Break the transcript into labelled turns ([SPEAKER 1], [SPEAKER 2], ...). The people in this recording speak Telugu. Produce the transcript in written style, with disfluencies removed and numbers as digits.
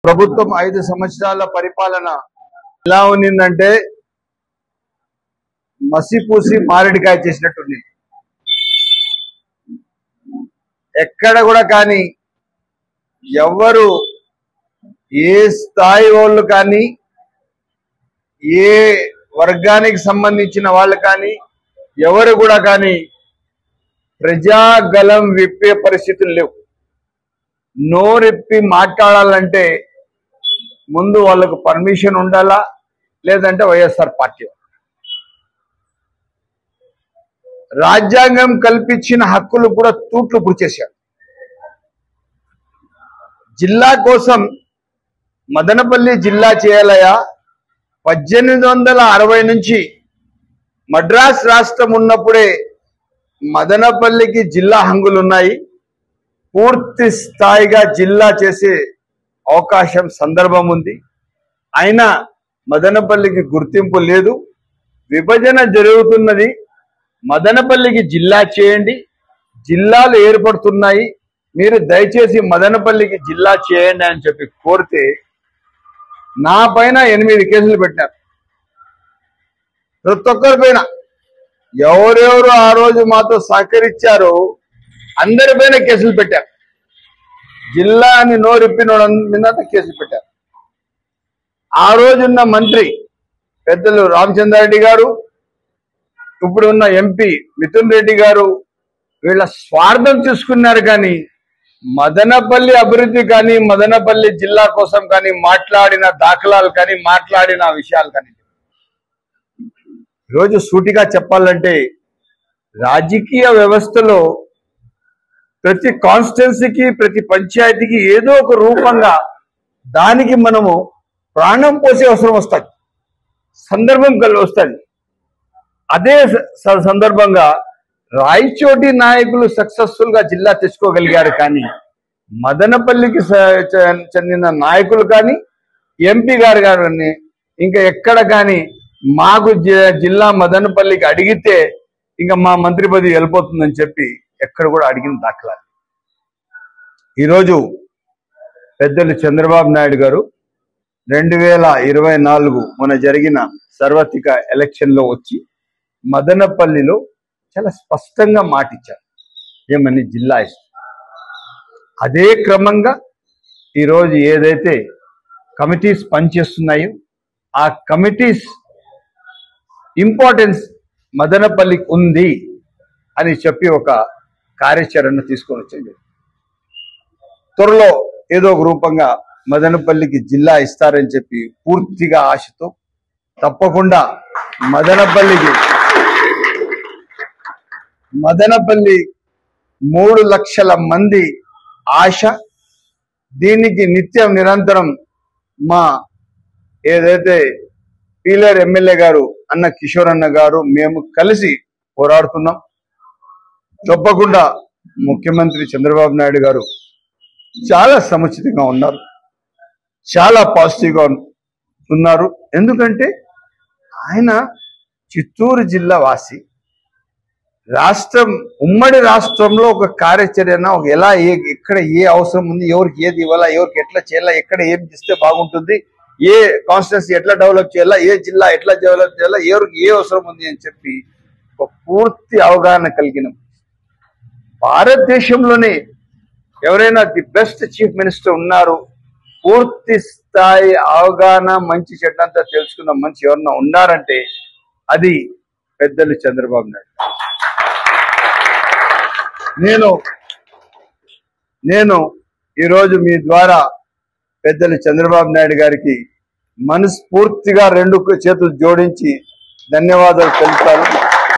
[SPEAKER 1] ప్రభుత్వం 5 సంవత్సరాల పరిపాలన ఎలా ఉన్నిందంటే మసిపూసి మారేడికాయ చేసినట్టుంది. ఎక్కడ కూడా కానీ ఎవరు ఏ స్థాయి వాళ్ళు కానీ ఏ వర్గానికి సంబంధించిన వాళ్ళు కానీ ఎవరు కూడా కానీ ప్రజాగలం విప్పే పరిస్థితులు లేవు. నోరెప్పి మాట్లాడాలంటే ముందు వాళ్ళకు పర్మిషన్ ఉండాలా, లేదంటే వైఎస్ఆర్ పార్టీ. రాజ్యాంగం కల్పించిన హక్కులు కూడా తూట్లు పుడిచేశారు. జిల్లా కోసం మదనపల్లి జిల్లా చేయాలయా 1860 నుంచి మద్రాస్ రాష్ట్రం ఉన్నప్పుడే మదనపల్లికి జిల్లా హంగులు ఉన్నాయి. పూర్తి స్థాయిగా జిల్లా చేసే అవకాశం సందర్భం ఉంది. అయినా మదనపల్లికి గుర్తింపు లేదు. విభజన జరుగుతున్నది. మదనపల్లికి జిల్లా చేయండి, జిల్లాలు ఏర్పడుతున్నాయి, మీరు దయచేసి మదనపల్లికి జిల్లా చేయండి అని చెప్పి కోరితే నా పైన 8 కేసులు పెట్టారు. ప్రతి ఒక్కరి పైన ఎవరెవరు ఆ రోజు మాతో సహకరించారో అందరిపైన కేసులు పెట్టారు. జిల్లా అని నోరిప్పిన మీద కేసులు పెట్టారు. ఆ రోజున్న మంత్రి పెద్దలు రామచంద్రారెడ్డి గారు, ఇప్పుడు ఉన్న ఎంపీ మిథున్ రెడ్డి గారు వీళ్ళ స్వార్థం చూసుకున్నారు. కానీ మదనపల్లి అభివృద్ధి కానీ మదనపల్లి జిల్లా కోసం కానీ మాట్లాడిన దాఖలాలు కానీ మాట్లాడిన విషయాలు కానీ ఈరోజు సూటిగా చెప్పాలంటే రాజకీయ వ్యవస్థలో ప్రతి కాన్స్టిట్యున్సీకి ప్రతి పంచాయతీకి ఏదో ఒక రూపంగా దానికి మనము ప్రాణం పోసే అవసరం వస్తుంది, సందర్భం వస్తుంది. అదే సందర్భంగా రాయచోటి నాయకులు సక్సెస్ఫుల్ గా జిల్లా తెచ్చుకోగలిగారు. కానీ మదనపల్లికి చెందిన నాయకులు కానీ ఎంపీ గారు కానీ ఇంకా ఎక్కడ కానీ మాకు జిల్లా మదనపల్లికి అడిగితే ఇంకా మా మంత్రి పదవి వెళ్ళిపోతుందని చెప్పి ఎక్కడ కూడా అడిగిన దాఖలాలు. ఈరోజు పెద్దలు చంద్రబాబు నాయుడు గారు 2024 మొన్న జరిగిన సార్వత్రిక ఎలక్షన్లో వచ్చి మదనపల్లిలో చాలా స్పష్టంగా మాటిచ్చారు ఏమని జిల్లా ఇష్టం. అదే క్రమంగా ఈరోజు ఏదైతే కమిటీస్ పనిచేస్తున్నాయో ఆ కమిటీస్ ఇంపార్టెన్స్ మదనపల్లికి ఉంది అని చెప్పి ఒక కార్యాచరణ తీసుకొని వచ్చింది. త్వరలో ఏదో ఒక రూపంగా మదనపల్లికి జిల్లా ఇస్తారని చెప్పి పూర్తిగా ఆశతో తప్పకుండా మదనపల్లి 3 లక్షల మంది ఆశ. దీనికి నిత్యం నిరంతరం మా ఏదైతే పీలేరు ఎమ్మెల్యే గారు అన్న కిషోర్ అన్న గారు మేము కలిసి పోరాడుతున్నాం. తప్పకుండా ముఖ్యమంత్రి చంద్రబాబు నాయుడు గారు చాలా సముచితంగా ఉన్నారు, చాలా పాజిటివ్గా ఉన్నారు. ఎందుకంటే ఆయన చిత్తూరు జిల్లా వాసి. రాష్ట్రం ఉమ్మడి రాష్ట్రంలో ఒక కార్యాచరణ ఎలా ఎక్కడ ఏ అవసరం ఉంది, ఎవరికి ఏది ఇవ్వాలా, ఎవరికి ఎట్లా చేయాలా, ఎక్కడ ఏం చేస్తే బాగుంటుంది, ఏ కాన్స్టిట్యున్సీ ఎట్లా డెవలప్ చేయాలా, ఏ జిల్లా ఎట్లా డెవలప్ చేయాలా, ఎవరికి ఏ అవసరం ఉంది అని చెప్పి ఒక పూర్తి అవగాహన కలిగిన భారతదేశంలోనే ఎవరైనా ది బెస్ట్ చీఫ్ మినిస్టర్ ఉన్నారు. పూర్తి స్థాయి అవగాహన మంచి చెడ్డంతా తెలుసుకున్న మనిషి ఎవరన్నా ఉన్నారంటే అది పెద్దలు చంద్రబాబు నాయుడు. నేను ఈరోజు మీ ద్వారా పెద్దలు చంద్రబాబు నాయుడు గారికి మనస్ఫూర్తిగా 2 చేతులు జోడించి ధన్యవాదాలు తెలుపుతాను.